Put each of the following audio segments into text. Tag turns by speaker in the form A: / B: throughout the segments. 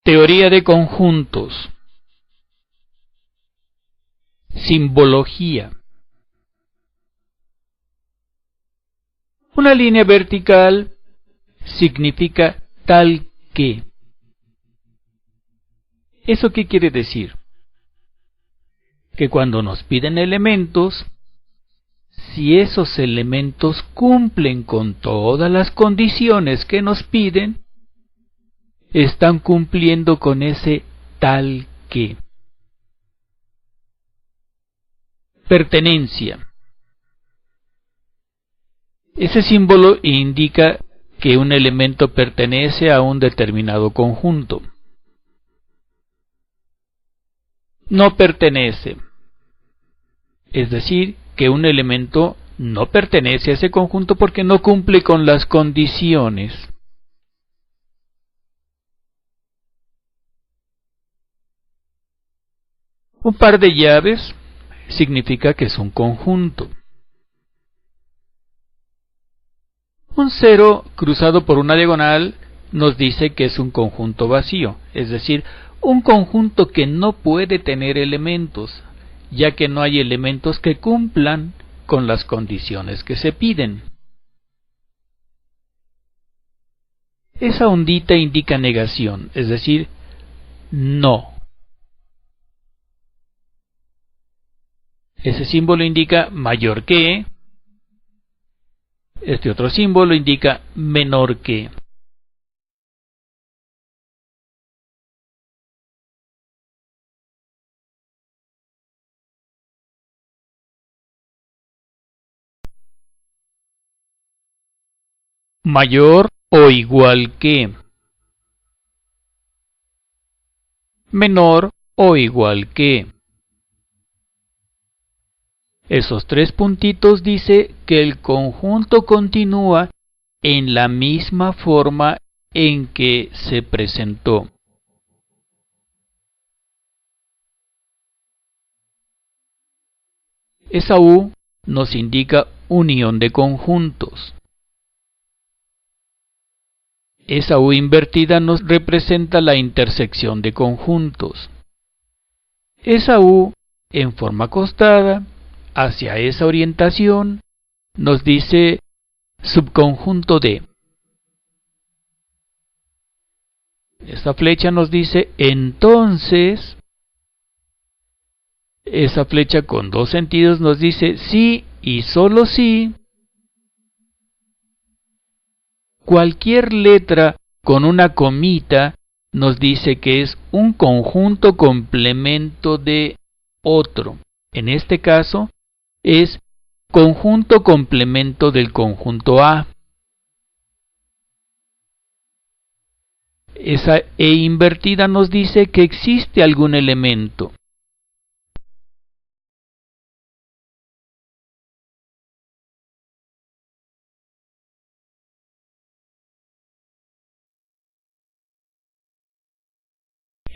A: Teoría de conjuntos. Simbología. Una línea vertical significa tal que. ¿Eso qué quiere decir? Que cuando nos piden elementos, si esos elementos cumplen con todas las condiciones que nos piden, están cumpliendo con ese tal que. Pertenencia. Ese símbolo indica que un elemento pertenece a un determinado conjunto. No pertenece. Es decir, que un elemento no pertenece a ese conjunto porque no cumple con las condiciones. Un par de llaves significa que es un conjunto. Un cero cruzado por una diagonal nos dice que es un conjunto vacío, es decir, un conjunto que no puede tener elementos, ya que no hay elementos que cumplan con las condiciones que se piden. Esa ondita indica negación, es decir, no. Ese símbolo indica mayor que. Este otro símbolo indica menor que. Mayor o igual que. Menor o igual que. Esos tres puntitos dice que el conjunto continúa en la misma forma en que se presentó. Esa U nos indica unión de conjuntos. Esa U invertida nos representa la intersección de conjuntos. Esa U en forma acostada, hacia esa orientación, nos dice subconjunto de. Esta flecha nos dice entonces. Esa flecha con dos sentidos nos dice sí y solo sí. Cualquier letra con una comita nos dice que es un conjunto complemento de otro. En este caso es conjunto complemento del conjunto A. Esa E invertida nos dice que existe algún elemento.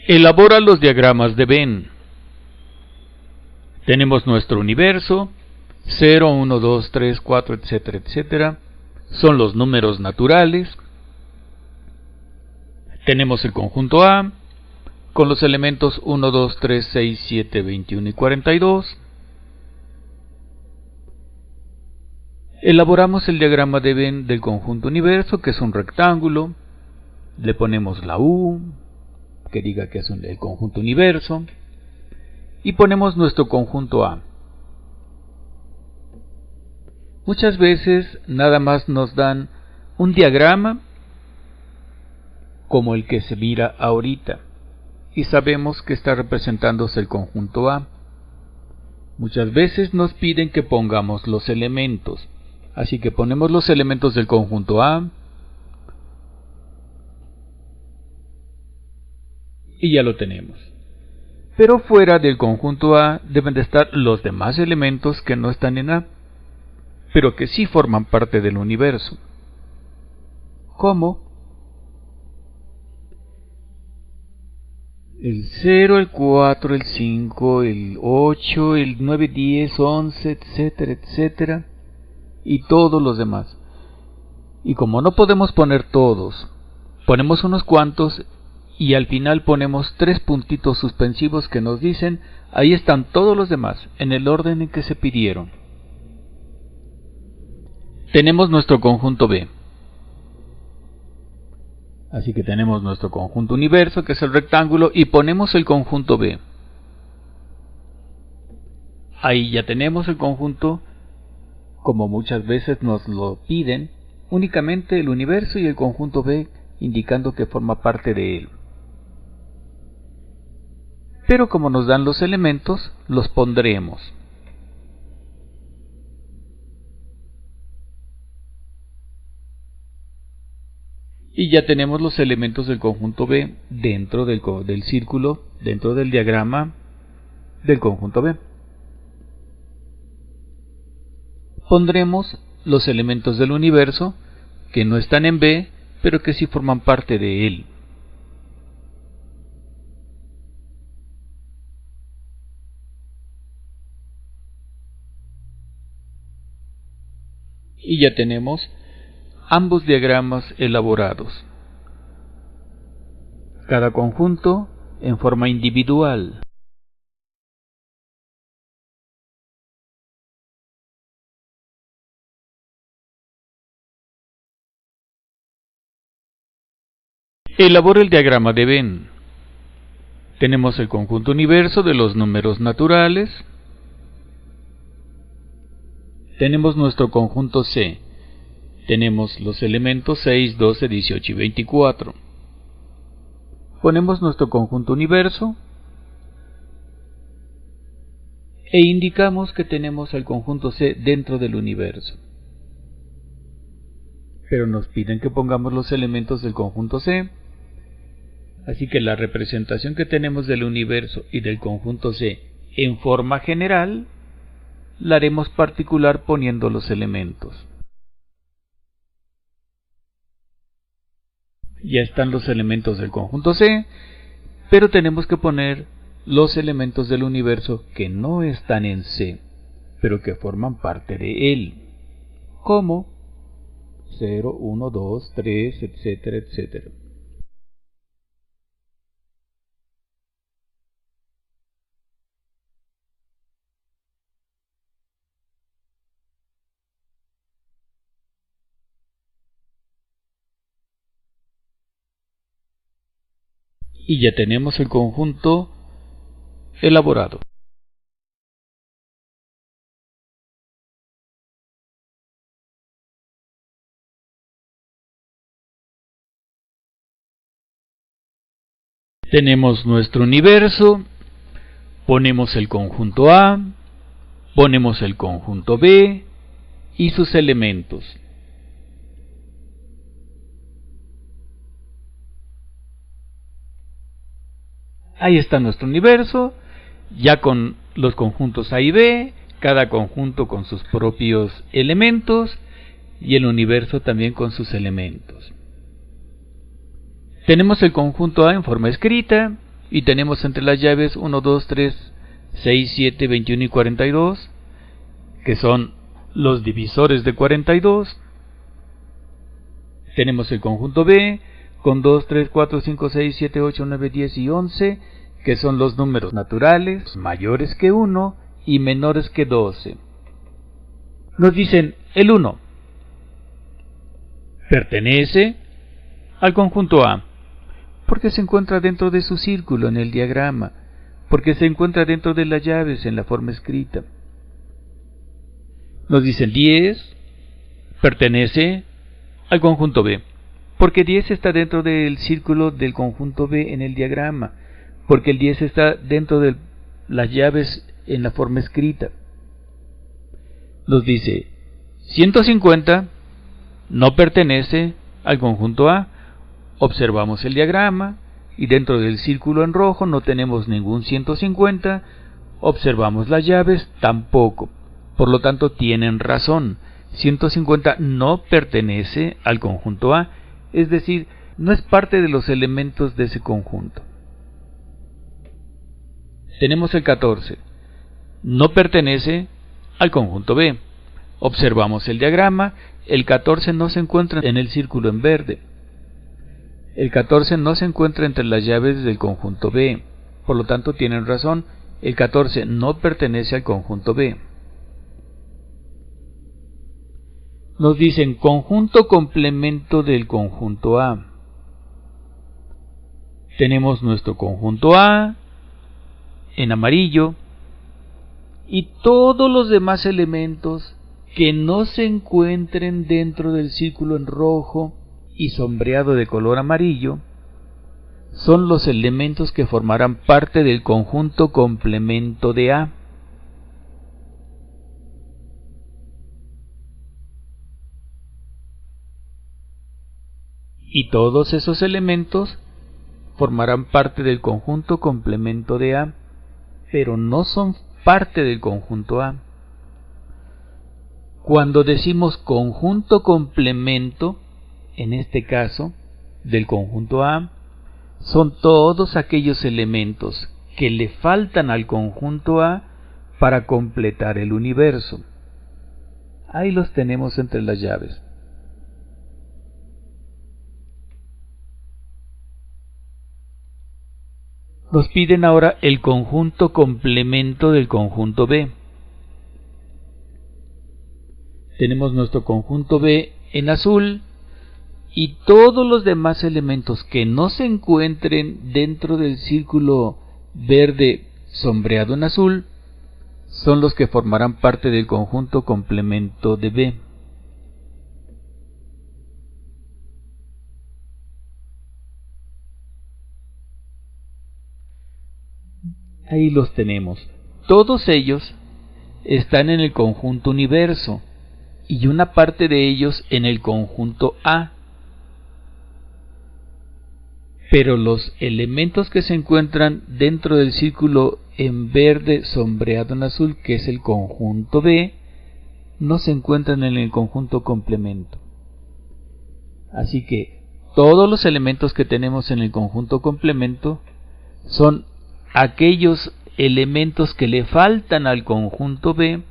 A: Elabora los diagramas de Venn. Tenemos nuestro universo, 0, 1, 2, 3, 4, etcétera, etcétera. Son los números naturales. Tenemos el conjunto A, con los elementos 1, 2, 3, 6, 7, 21 y 42. Elaboramos el diagrama de Venn del conjunto universo, que es un rectángulo. Le ponemos la U, que diga que es el conjunto universo, y ponemos nuestro conjunto A. Muchas veces nada más nos dan un diagrama como el que se mira ahorita y sabemos que está representándose el conjunto A. Muchas veces nos piden que pongamos los elementos, así que ponemos los elementos del conjunto A y ya lo tenemos. Pero fuera del conjunto A deben de estar los demás elementos que no están en A, pero que sí forman parte del universo. ¿Cómo? El 0, el 4, el 5, el 8, el 9, 10, 11, etcétera, etcétera, y todos los demás. Y como no podemos poner todos, ponemos unos cuantos y al final ponemos 3 puntitos suspensivos que nos dicen ahí están todos los demás en el orden en que se pidieron. Tenemos nuestro conjunto B. Así que tenemos nuestro conjunto universo, que es el rectángulo, y ponemos el conjunto B. Ahí ya tenemos el conjunto, como muchas veces nos lo piden, únicamente el universo y el conjunto B, indicando que forma parte de él. Pero como nos dan los elementos, los pondremos. Y ya tenemos los elementos del conjunto B dentro del círculo, dentro del diagrama del conjunto B. Pondremos los elementos del universo que no están en B, pero que sí forman parte de él. Y ya tenemos ambos diagramas elaborados. Cada conjunto en forma individual. Elabora el diagrama de Venn. Tenemos el conjunto universo de los números naturales. Tenemos nuestro conjunto C. Tenemos los elementos 6, 12, 18 y 24. Ponemos nuestro conjunto universo e indicamos que tenemos el conjunto C dentro del universo. Pero nos piden que pongamos los elementos del conjunto C. Así que la representación que tenemos del universo y del conjunto C en forma general la haremos particular poniendo los elementos. Ya están los elementos del conjunto C, pero tenemos que poner los elementos del universo que no están en C, pero que forman parte de él, como 0, 1, 2, 3, etcétera, etcétera. Y ya tenemos el conjunto elaborado. Tenemos nuestro universo, ponemos el conjunto A, ponemos el conjunto B y sus elementos. Ahí está nuestro universo, ya con los conjuntos A y B, cada conjunto con sus propios elementos y el universo también con sus elementos. Tenemos el conjunto A en forma escrita y tenemos entre las llaves 1, 2, 3, 6, 7, 21 y 42, que son los divisores de 42. Tenemos el conjunto B con 2, 3, 4, 5, 6, 7, 8, 9, 10 y 11, que son los números naturales, mayores que 1 y menores que 12. Nos dicen el 1 pertenece al conjunto A, porque se encuentra dentro de su círculo en el diagrama, porque se encuentra dentro de las llaves en la forma escrita. Nos dicen 10 pertenece al conjunto B, porque 10 está dentro del círculo del conjunto B en el diagrama, porque el 10 está dentro de las llaves en la forma escrita. Nos dice 150 no pertenece al conjunto A. Observamos el diagrama y dentro del círculo en rojo no tenemos ningún 150. Observamos las llaves, tampoco. Por lo tanto tienen razón. 150 no pertenece al conjunto A, es decir, no es parte de los elementos de ese conjunto. Tenemos el 14. No pertenece al conjunto B. Observamos el diagrama, el 14 no se encuentra en el círculo en verde. El 14 no se encuentra entre las llaves del conjunto B, por lo tanto tienen razón, el 14 no pertenece al conjunto B. Nos dicen conjunto complemento del conjunto A. Tenemos nuestro conjunto A en amarillo y todos los demás elementos que no se encuentren dentro del círculo en rojo y sombreado de color amarillo son los elementos que formarán parte del conjunto complemento de A. Y todos esos elementos formarán parte del conjunto complemento de A, pero no son parte del conjunto A. Cuando decimos conjunto complemento, en este caso, del conjunto A, son todos aquellos elementos que le faltan al conjunto A para completar el universo. Ahí los tenemos entre las llaves. Nos piden ahora el conjunto complemento del conjunto B. Tenemos nuestro conjunto B en azul y todos los demás elementos que no se encuentren dentro del círculo verde sombreado en azul son los que formarán parte del conjunto complemento de B. Ahí los tenemos. Todos ellos están en el conjunto universo y una parte de ellos en el conjunto A. Pero los elementos que se encuentran dentro del círculo en verde sombreado en azul, que es el conjunto B, no se encuentran en el conjunto complemento. Así que todos los elementos que tenemos en el conjunto complemento son aquellos elementos que le faltan al conjunto B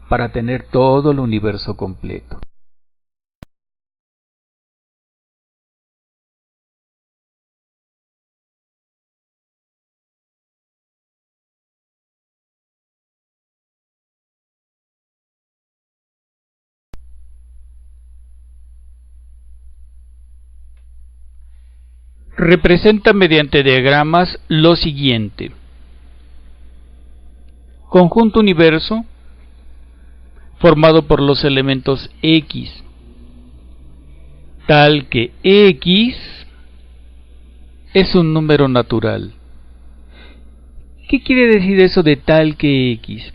A: para tener todo el universo completo. Representa mediante diagramas lo siguiente. Conjunto universo formado por los elementos X, tal que X es un número natural. ¿Qué quiere decir eso de tal que X?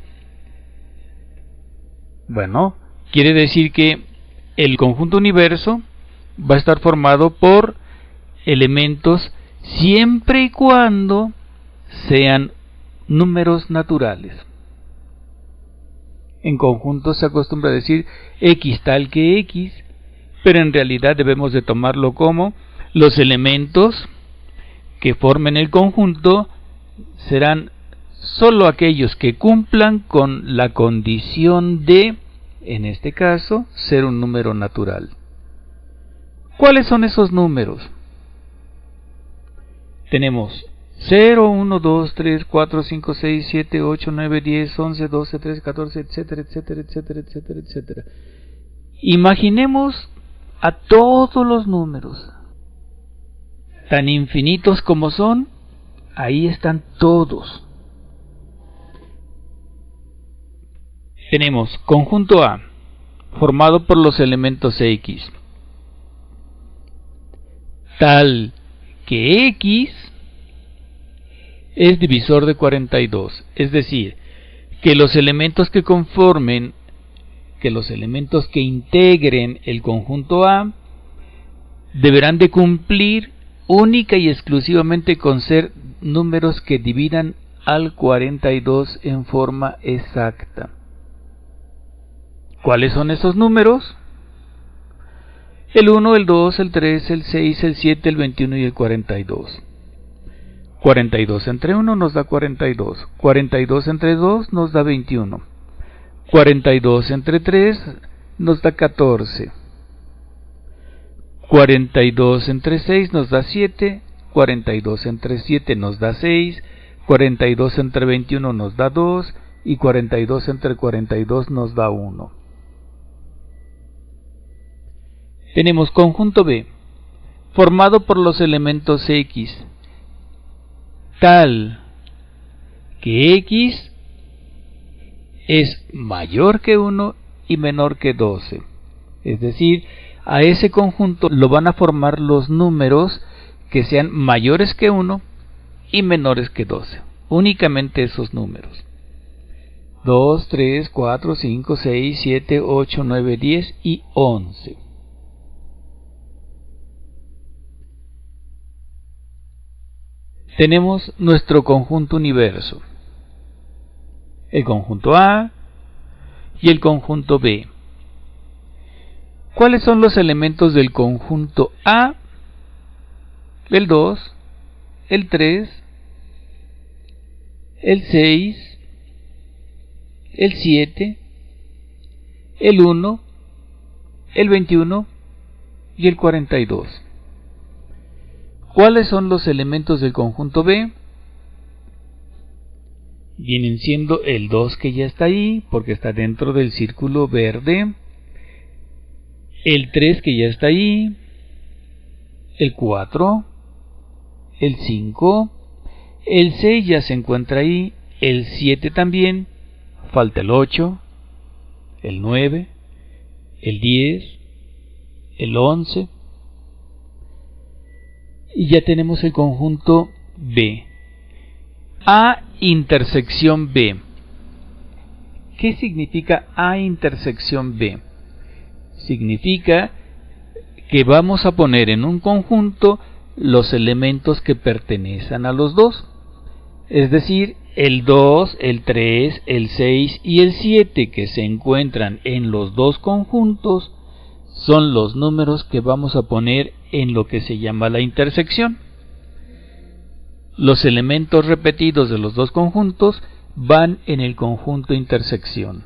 A: Bueno, quiere decir que el conjunto universo va a estar formado por elementos siempre y cuando sean números naturales. En conjunto se acostumbra a decir X tal que X, pero en realidad debemos de tomarlo como los elementos que formen el conjunto serán solo aquellos que cumplan con la condición de, en este caso, ser un número natural. ¿Cuáles son esos números? Tenemos 0, 1, 2, 3, 4, 5, 6, 7, 8, 9, 10, 11, 12, 13, 14, etcétera, etcétera, etcétera, etcétera, etcétera. Imaginemos a todos los números, tan infinitos como son, ahí están todos. Tenemos conjunto A, formado por los elementos X, tal que X es divisor de 42, es decir, que los elementos que conformen, que los elementos que integren el conjunto A deberán de cumplir única y exclusivamente con ser números que dividan al 42 en forma exacta. ¿Cuáles son esos números? El 1, el 2, el 3, el 6, el 7, el 21 y el 42. 42 entre 1 nos da 42. 42 entre 2 nos da 21. 42 entre 3 nos da 14. 42 entre 6 nos da 7, 42 entre 7 nos da 6, 42 entre 21 nos da 2 y 42 entre 42 nos da 1. Tenemos conjunto B, formado por los elementos X, tal que X es mayor que 1 y menor que 12. Es decir, a ese conjunto lo van a formar los números que sean mayores que 1 y menores que 12. Únicamente esos números. 2, 3, 4, 5, 6, 7, 8, 9, 10 y 11. Tenemos nuestro conjunto universo, el conjunto A y el conjunto B. ¿Cuáles son los elementos del conjunto A? El 2, el 3, el 6, el 7, el 1, el 21 y el 42. ¿Cuáles son los elementos del conjunto B? Vienen siendo el 2 que ya está ahí, porque está dentro del círculo verde, el 3 que ya está ahí, el 4, el 5, el 6 ya se encuentra ahí, el 7 también, falta el 8, el 9, el 10, el 11, y ya tenemos el conjunto B. A intersección B. ¿Qué significa A intersección B? Significa que vamos a poner en un conjunto los elementos que pertenecen a los dos. Es decir, el 2, el 3, el 6 y el 7 que se encuentran en los dos conjuntos son los números que vamos a poner en lo que se llama la intersección. Los elementos repetidos de los dos conjuntos van en el conjunto intersección.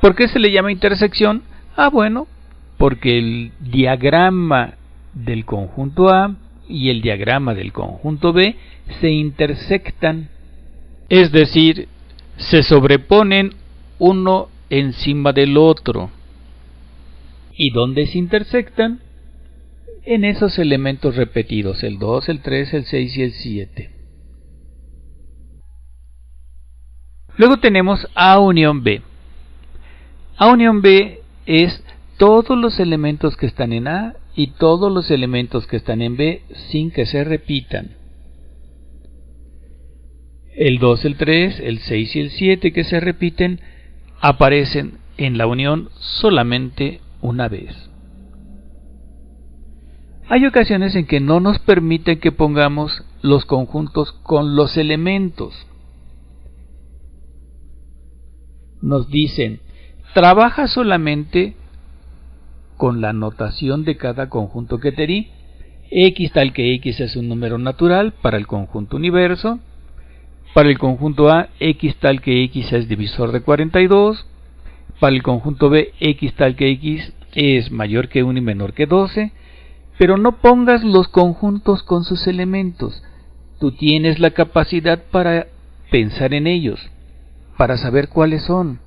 A: ¿Por qué se le llama intersección? Bueno, porque el diagrama del conjunto A y el diagrama del conjunto B se intersectan, es decir, se sobreponen uno encima del otro. ¿Y dónde se intersectan? En esos elementos repetidos, el 2, el 3, el 6 y el 7. Luego tenemos A unión B. A unión B es todos los elementos que están en A y todos los elementos que están en B sin que se repitan. El 2, el 3, el 6 y el 7 que se repiten aparecen en la unión solamente una vez. Hay ocasiones en que no nos permiten que pongamos los conjuntos con los elementos. Nos dicen, trabaja solamente con la notación de cada conjunto que te di. X tal que X es un número natural para el conjunto universo. Para el conjunto A, X tal que X es divisor de 42. Para el conjunto B, X tal que X es mayor que 1 y menor que 12. Pero no pongas los conjuntos con sus elementos. Tú tienes la capacidad para pensar en ellos, para saber cuáles son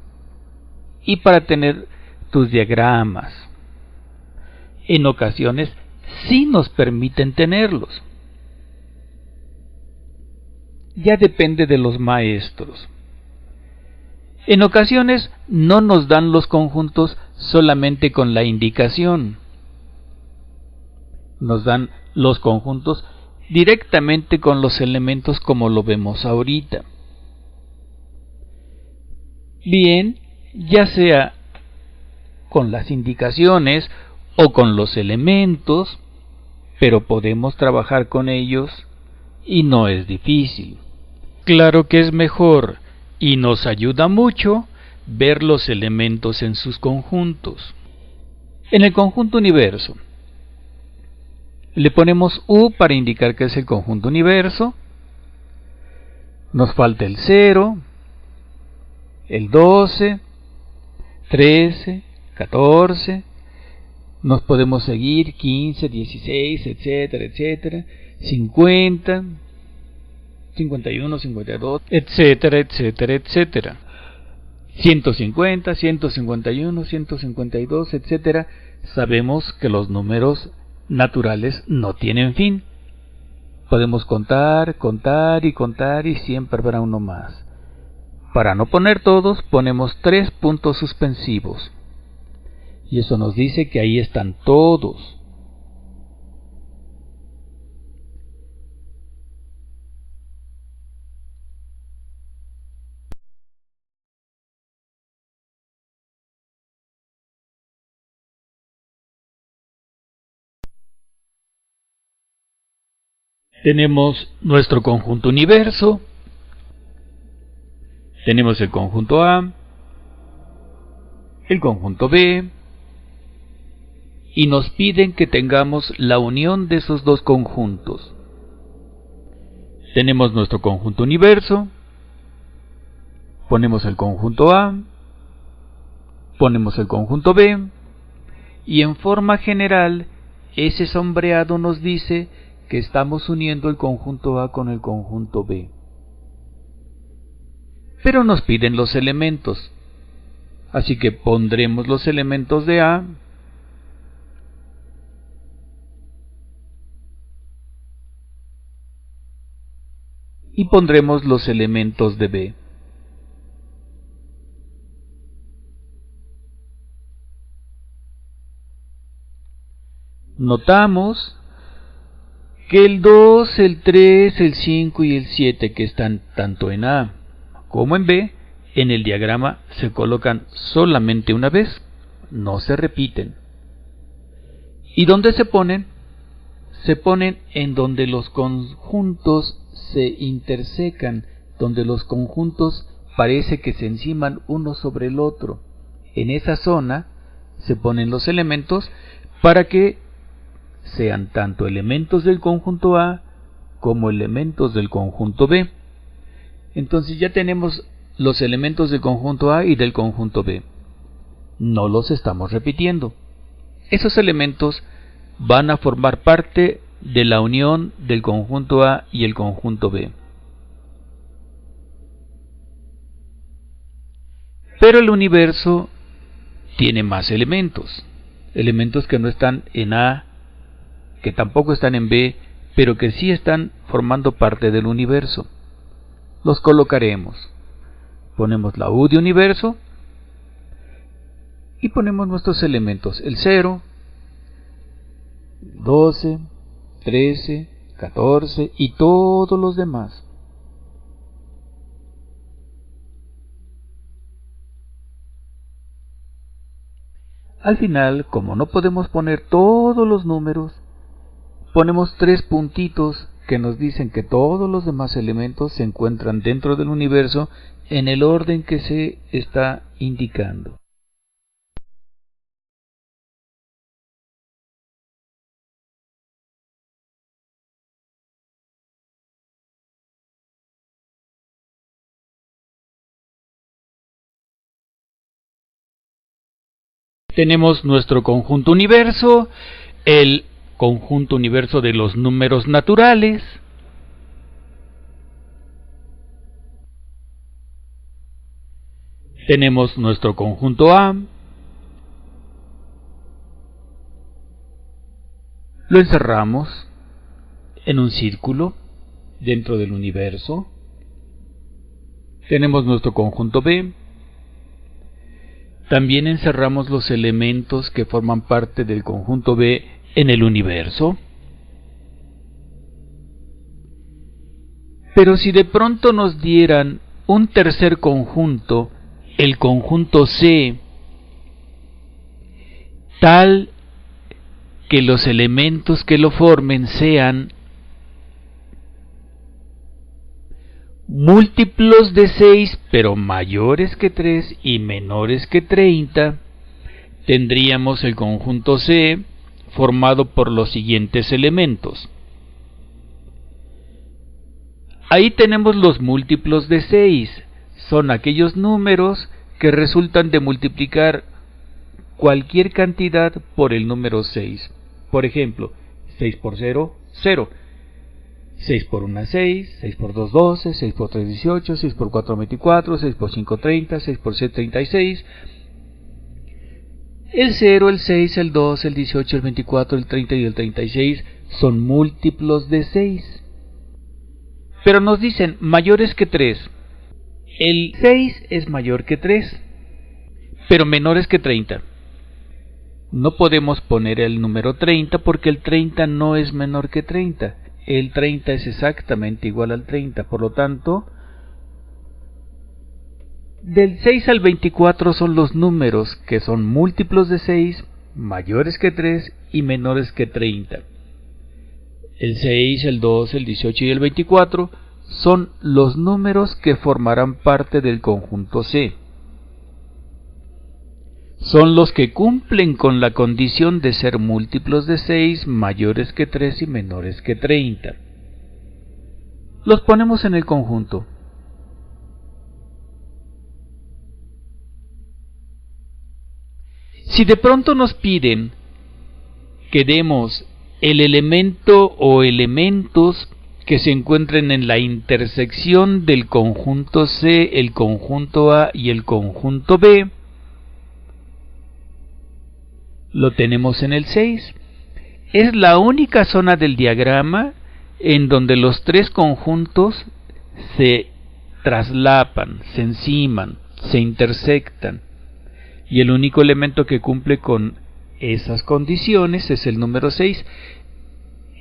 A: y para tener tus diagramas. En ocasiones sí nos permiten tenerlos. Ya depende de los maestros. En ocasiones no nos dan los conjuntos solamente con la indicación. Nos dan los conjuntos directamente con los elementos como lo vemos ahorita. Bien, ya sea con las indicaciones o con los elementos, pero podemos trabajar con ellos y no es difícil. Claro que es mejor y nos ayuda mucho ver los elementos en sus conjuntos. En el conjunto universo le ponemos U para indicar que es el conjunto universo. Nos falta el 0, el 12, 13, 14, Nos podemos seguir 15, 16, etcétera, etcétera, 50, 51, 52, etcétera, etcétera, etcétera. 150, 151, 152, etcétera. Sabemos que los números naturales no tienen fin. Podemos contar, contar y contar y siempre habrá uno más. Para no poner todos, ponemos 3 puntos suspensivos. Y eso nos dice que ahí están todos. Tenemos nuestro conjunto universo. Tenemos el conjunto A, el conjunto B, y nos piden que tengamos la unión de esos dos conjuntos. Tenemos nuestro conjunto universo, ponemos el conjunto A, ponemos el conjunto B, y en forma general ese sombreado nos dice que estamos uniendo el conjunto A con el conjunto B. Pero nos piden los elementos, así que pondremos los elementos de A, y pondremos los elementos de B. Notamos que el 2, el 3, el 5 y el 7, que están tanto en A como en B, en el diagrama se colocan solamente una vez, no se repiten. ¿Y dónde se ponen? Se ponen en donde los conjuntos se intersecan, donde los conjuntos parece que se enciman uno sobre el otro. En esa zona se ponen los elementos para que sean tanto elementos del conjunto A como elementos del conjunto B. Entonces ya tenemos los elementos del conjunto A y del conjunto B. No los estamos repitiendo. Esos elementos van a formar parte de la unión del conjunto A y el conjunto B. Pero el universo tiene más elementos. Elementos que no están en A, que tampoco están en B, pero que sí están formando parte del universo. Los colocaremos. Ponemos la U de universo y ponemos nuestros elementos, el 0, 12, 13, 14 y todos los demás. Al final, como no podemos poner todos los números, ponemos 3 puntitos que nos dicen que todos los demás elementos se encuentran dentro del universo en el orden que se está indicando. Tenemos nuestro conjunto universo, el conjunto universo de los números naturales. Tenemos nuestro conjunto A. Lo encerramos en un círculo dentro del universo. Tenemos nuestro conjunto B. También encerramos los elementos que forman parte del conjunto B en el universo. Pero si de pronto nos dieran un tercer conjunto, el conjunto C, tal que los elementos que lo formen sean múltiplos de 6, pero mayores que 3 y menores que 30, tendríamos el conjunto C formado por los siguientes elementos. Ahí tenemos los múltiplos de 6, son aquellos números que resultan de multiplicar cualquier cantidad por el número 6. Por ejemplo, 6 por 0, 0. 6 por 1, 6, 6 por 2, 12, 6 por 3, 18, 6 por 4, 24, 6 por 5, 30, 6 por 7, 36. El 0, el 6, el 2, el 18, el 24, el 30 y el 36 son múltiplos de 6. Pero nos dicen mayores que 3. El 6 es mayor que 3, pero menores que 30. No podemos poner el número 30 porque el 30 no es menor que 30. El 30 es exactamente igual al 30. Por lo tanto, del 6 al 24 son los números que son múltiplos de 6, mayores que 3 y menores que 30. El 6, el 2, el 18 y el 24 son los números que formarán parte del conjunto C. Son los que cumplen con la condición de ser múltiplos de 6, mayores que 3 y menores que 30. Los ponemos en el conjunto. Si de pronto nos piden que demos el elemento o elementos que se encuentren en la intersección del conjunto C, el conjunto A y el conjunto B, lo tenemos en el 6. Es la única zona del diagrama en donde los tres conjuntos se traslapan, se enciman, se intersectan. Y el único elemento que cumple con esas condiciones es el número 6.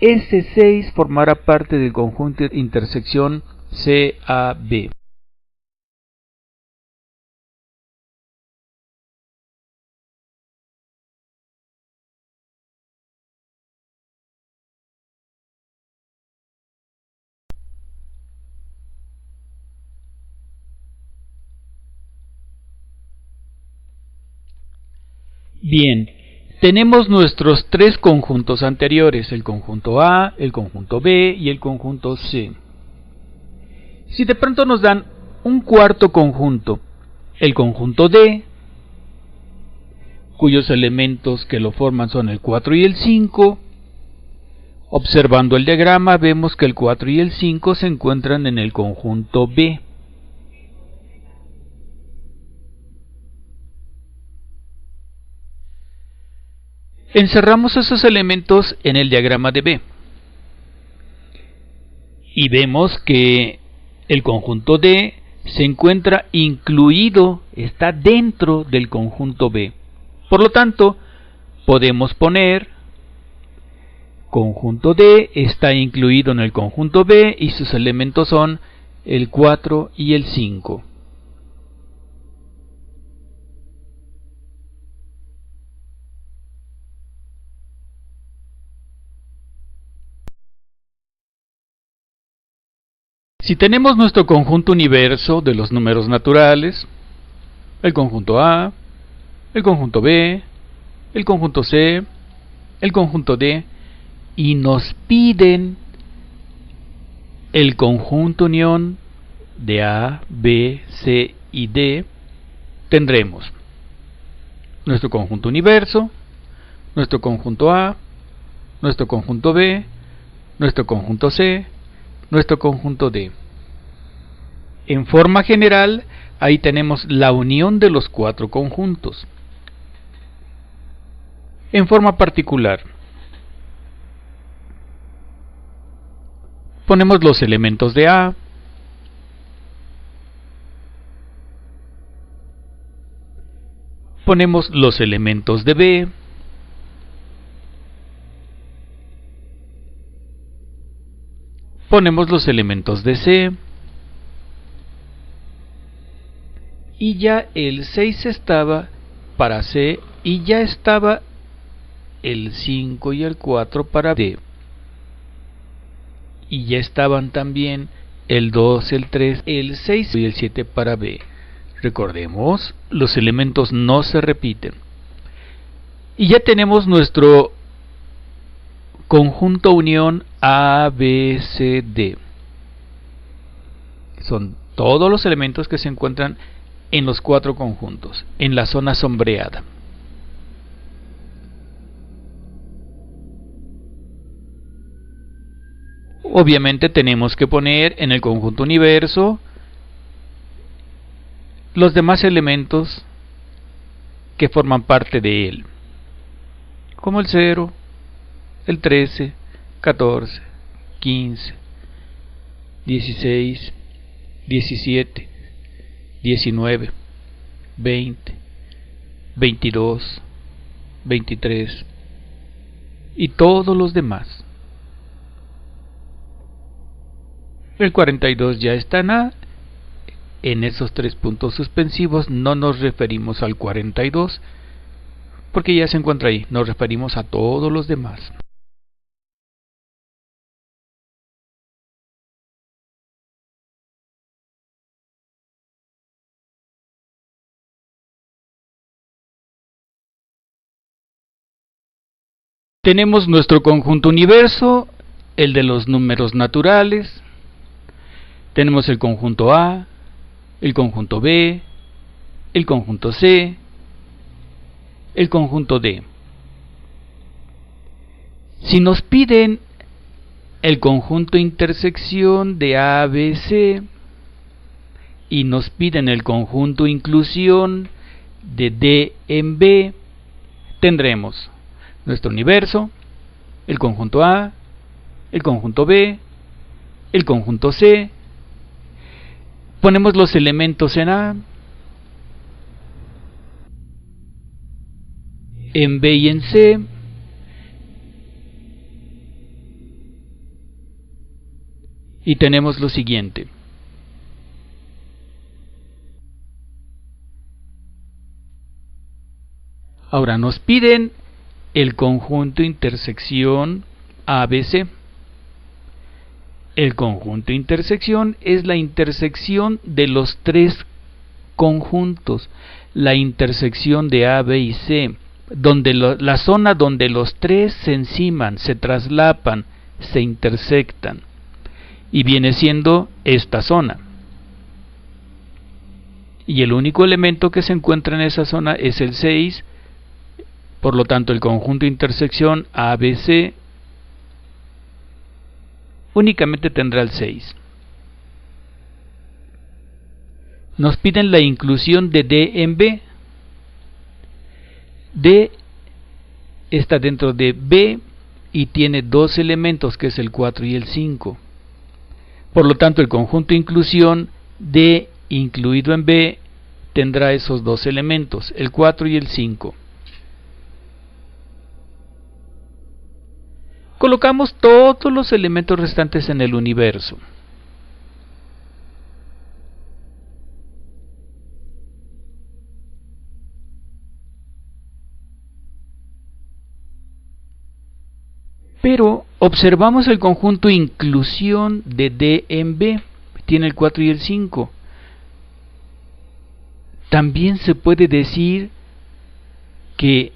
A: Ese 6 formará parte del conjunto de intersección CAB. Bien, tenemos nuestros tres conjuntos anteriores, el conjunto A, el conjunto B y el conjunto C. Si de pronto nos dan un cuarto conjunto, el conjunto D, cuyos elementos que lo forman son el 4 y el 5, observando el diagrama vemos que el 4 y el 5 se encuentran en el conjunto B. Encerramos esos elementos en el diagrama de B y vemos que el conjunto D se encuentra incluido, está dentro del conjunto B. Por lo tanto, podemos poner conjunto D está incluido en el conjunto B y sus elementos son el 4 y el 5. Si tenemos nuestro conjunto universo de los números naturales, el conjunto A, el conjunto B, el conjunto C, el conjunto D, y nos piden el conjunto unión de A, B, C y D, tendremos nuestro conjunto universo, nuestro conjunto A, nuestro conjunto B, nuestro conjunto C, nuestro conjunto D. En forma general, ahí tenemos la unión de los cuatro conjuntos. En forma particular, ponemos los elementos de A, ponemos los elementos de B, ponemos los elementos de C, y ya el 6 estaba para C y ya estaba el 5 y el 4 para D. Y ya estaban también el 2, el 3, el 6 y el 7 para B. Recordemos, los elementos no se repiten. Y ya tenemos nuestro conjunto unión A, B, C, D. Son todos los elementos que se encuentran en los cuatro conjuntos, en la zona sombreada. obviamente tenemos que poner en el conjunto universo los demás elementos que forman parte de él, como el 0, el 13, 14, 15, 16, 17, 19, 20, 22, 23 y todos los demás. El 42 ya está en A. En esos 3 puntos suspensivos no nos referimos al 42 porque ya se encuentra ahí, nos referimos a todos los demás. Tenemos nuestro conjunto universo, el de los números naturales. Tenemos el conjunto A, el conjunto B, el conjunto C, el conjunto D. Si nos piden el conjunto intersección de A, B, C y nos piden el conjunto inclusión de D en B, tendremos nuestro universo, el conjunto A, el conjunto B, el conjunto C. Ponemos los elementos en A, en B y en C. Y tenemos lo siguiente. Ahora nos piden el conjunto intersección ABC. El conjunto intersección es la intersección de los 3 conjuntos, la intersección de A, B y C, donde la zona donde los 3 se enciman, se traslapan, se intersectan, y viene siendo esta zona. Y el único elemento que se encuentra en esa zona es el 6, por lo tanto el conjunto intersección ABC únicamente tendrá el 6. Nos piden la inclusión de D en B. D está dentro de B y tiene 2 elementos, que es el 4 y el 5. Por lo tanto, el conjunto inclusión D incluido en B tendrá esos 2 elementos, el 4 y el 5. Colocamos todos los elementos restantes en el universo. Pero observamos el conjunto inclusión de D en B, tiene el 4 y el 5. También se puede decir que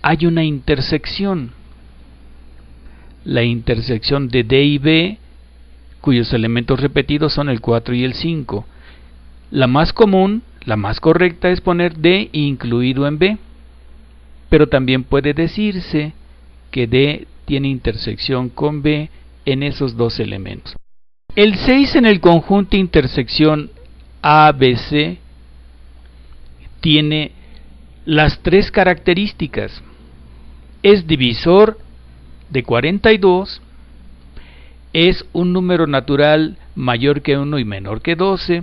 A: hay una intersección. La intersección de D y B, cuyos elementos repetidos son el 4 y el 5. La más común, la más correcta es poner D incluido en B, pero también puede decirse que D tiene intersección con B en esos 2 elementos. El 6 en el conjunto intersección ABC tiene las 3 características. Es divisor de 42, es un número natural mayor que 1 y menor que 12,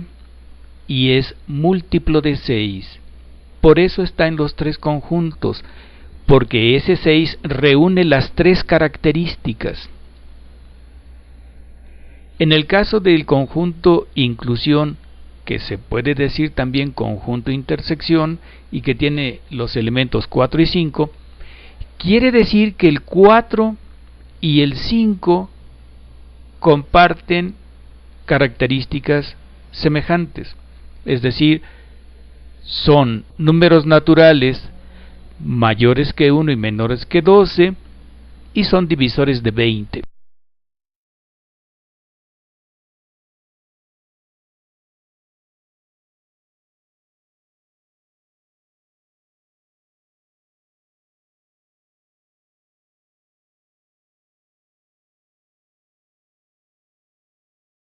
A: y es múltiplo de 6. Por eso está en los 3 conjuntos, porque ese 6 reúne las 3 características. En el caso del conjunto inclusión, que se puede decir también conjunto intersección y que tiene los elementos 4 y 5, quiere decir que el 4 y el 5 comparten características semejantes, es decir, son números naturales mayores que 1 y menores que 12 y son divisores de 20.